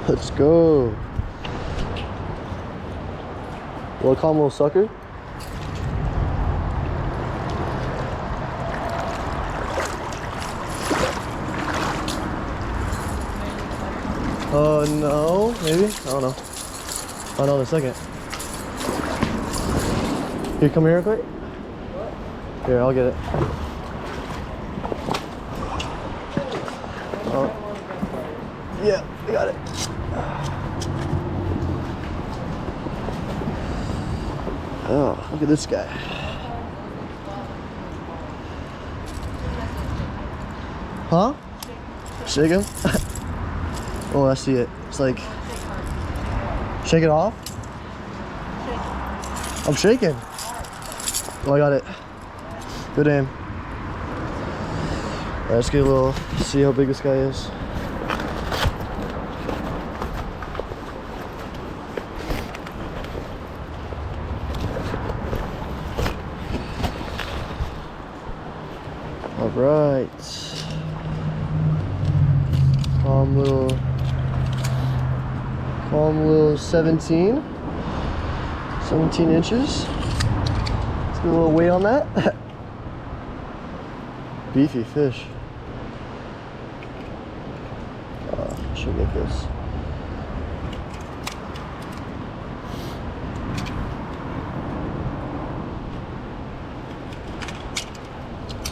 Let's go. Wanna call him a little sucker? No, maybe? I don't know. Find out in a second. Here, come here real quick. What? Here, I'll get it. Oh. Yeah, I got it. Oh, look at this guy. Huh? Shake him? Oh, I see it. It's like... Shake it off? I'm shaking. Oh, I got it. Good aim. Alright, let's get a little... See how big this guy is. Alright. Calm little 17 inches. Let's get a little weight on that. Beefy fish. Should get this.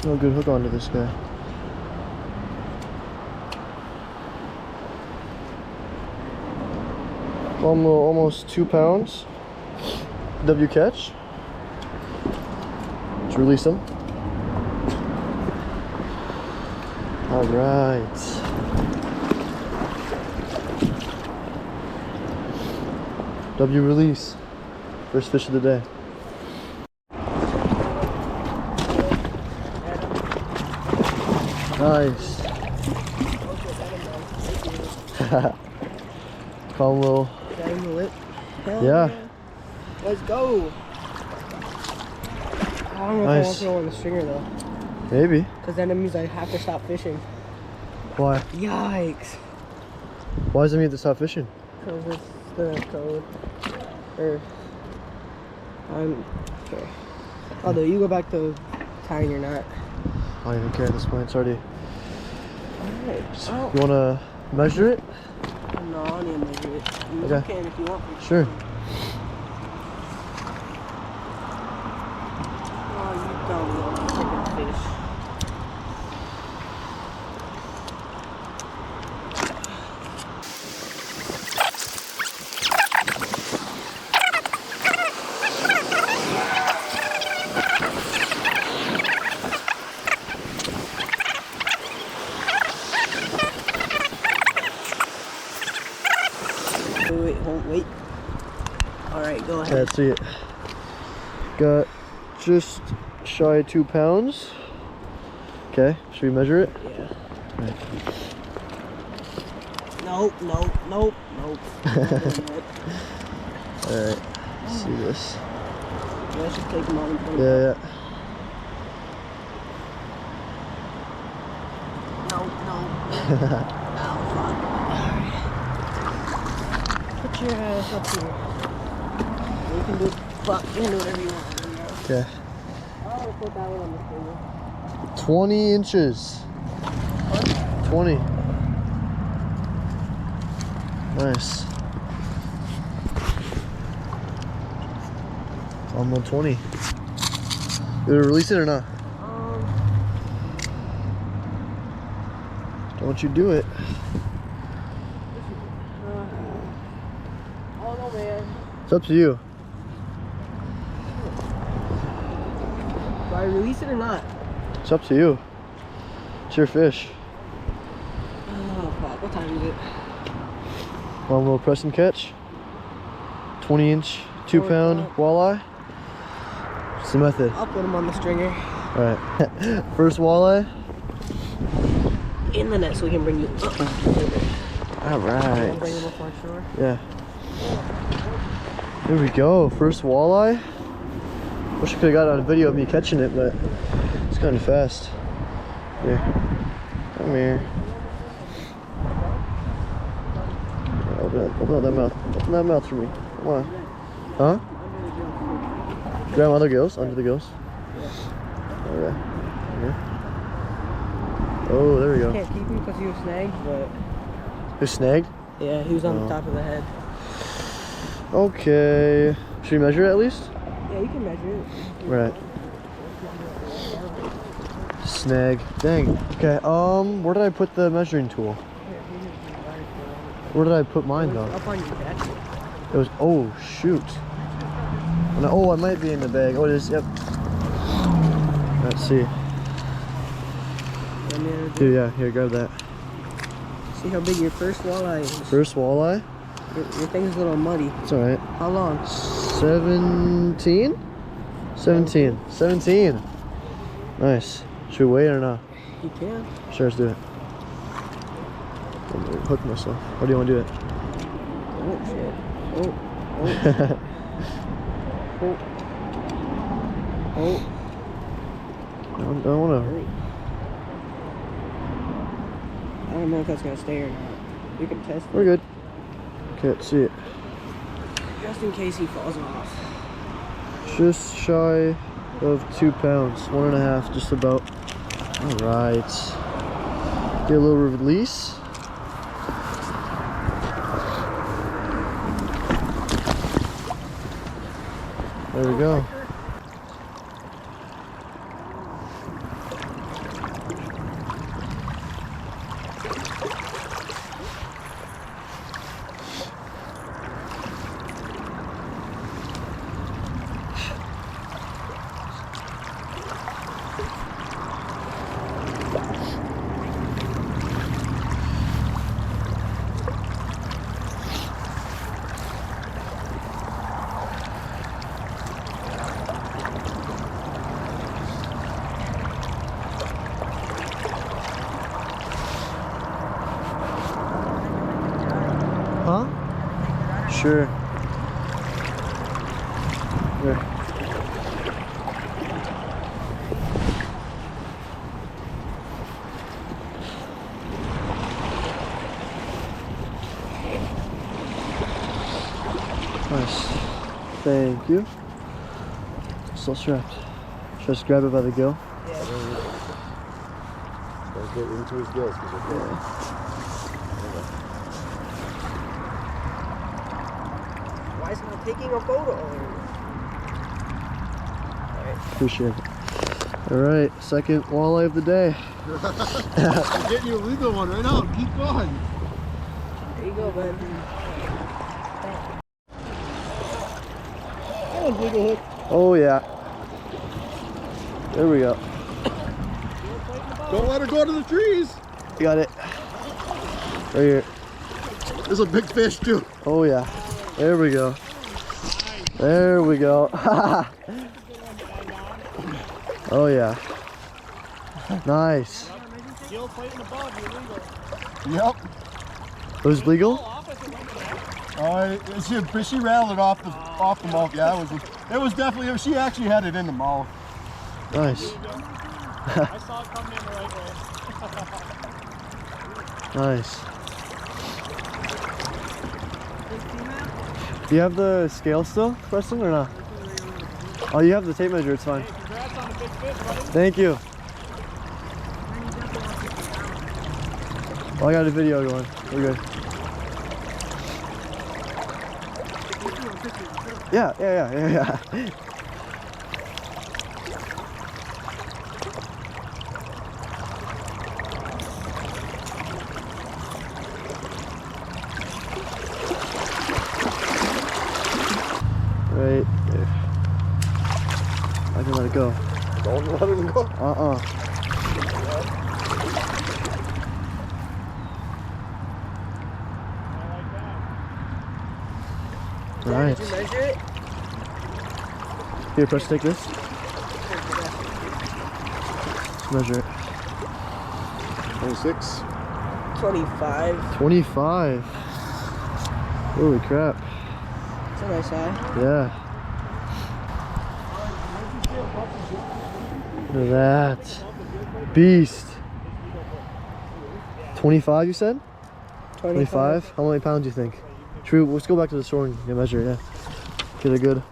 No good hook onto this guy. Almost 2 pounds. W catch. Let's release him. All right. W release. First fish of the day. Nice. Calm little. Yeah. Let's go. I don't know if I want to throw on the stringer though. Maybe. Because then it means I have to stop fishing. Why? Yikes. Why does it mean to stop fishing? Because it's the code. Or okay. Although you go back to tying your knot. I don't even care at this point. It's already. Alright. You want to measure it? No, I don't need to measure it. You Okay. can if you want. Sure. Oh, you don't want to freaking fish. Wait. Alright, go ahead. Let's see it. Got just shy of 2 pounds. Okay, should we measure it? Yeah. Right. Nope. Nope. Alright, let's see this. Yeah, I should take them all and put them Yeah. No. Oh, fuck. Put your ass up here. You can do whatever you want. Okay. I'll put that one on the table. 20 inches. 20. Nice. Almost 20. You gonna release it or not? Don't you do it. I don't know, man. It's up to you. Do I release it or not? It's up to you. It's your fish. Oh, fuck. What time is it? One little Preston catch. 20 inch, 2 pound walleye. It's the method. I'll put them on the stringer. Alright. First walleye. In the net so we can bring you up. Alright. Bring them up on shore. Yeah. Here we go. First walleye. Wish I could have got on a video of me catching it, but it's kind of fast. Here. Come here. Open up that mouth. Open that mouth for me. Come on. Huh? Grab other gills, under the gills. Okay. Okay. Oh, there we go. Can't keep him because he was snagged, but... Who's snagged? Yeah, he was on the top of the head. Okay. Should we measure it at least? Yeah, you can measure it. Right. Snag. Dang. Okay, where did I put the measuring tool? Where did I put mine though? Up on your back. It was, oh shoot. Oh, it might be in the bag. Oh, it is, yep. Let's see. Dude, yeah, here, grab that. See how big your first walleye is. First walleye? Your thing's a little muddy. It's alright. How long? 17? 17. 17. Nice. Should we wait or not? You can. Sure, let's do it. I'm gonna hook myself. How do you want to do it? Oh, shit. Oh. Oh. Oh. I don't want to. I don't know if that's gonna stay or not. We can test it. We're good. Okay, let's see it. Just in case he falls off. Just shy of 2 pounds. 1.5, just about. Alright. Get a little release. There we go. Huh? Sure. There. Nice. Thank you. Still strapped. Should I just grab it by the gill? Yeah. Don't get into his gills because you're Why is he not taking a photo? Appreciate it. Alright, second walleye of the day. I'm getting you a legal one right now. Keep going. There you go, bud. That one's legal hook. Oh yeah. There we go. Don't let her go to the trees. Got it. Right here. There's a big fish too. Oh yeah. There we go. There we go. Oh yeah. Nice. Yep. It was legal? She rattled it off the mouth. Yeah, it was definitely. She actually had it in the mouth. Nice. I saw it coming in the right way. Nice. Do you have the scale still, Preston, or not? Oh, you have the tape measure. It's fine. Hey, congrats on the big fish, buddy. Thank you. Oh, I got a video going. We're good. Yeah. Right there. I can let it go. Don't let her go. Right. Did you measure it? Here, press take this. Let's measure it. 26. 25. 25. Holy crap. It's a nice eye. Yeah. Look at that. Beast. 25 you said? 25? How many pounds do you think? let's go back to the store and measure it, yeah. Get a good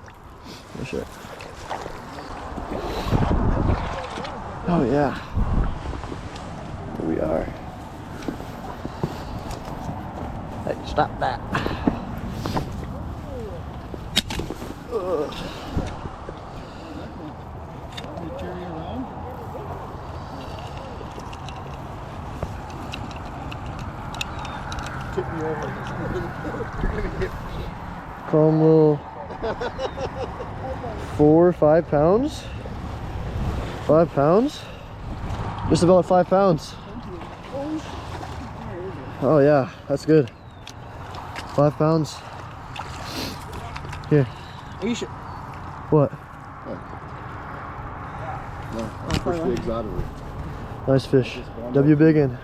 measure. Oh yeah. Here we are. Hey, stop that. Ugh. Tip me over. You're gonna get Calm little 4 or 5 pounds. 5 pounds? Just about 5 pounds. Oh yeah, that's good. 5 pounds. Here. Are you sure? What? no, push the exotic. Nice fish. W Biggin.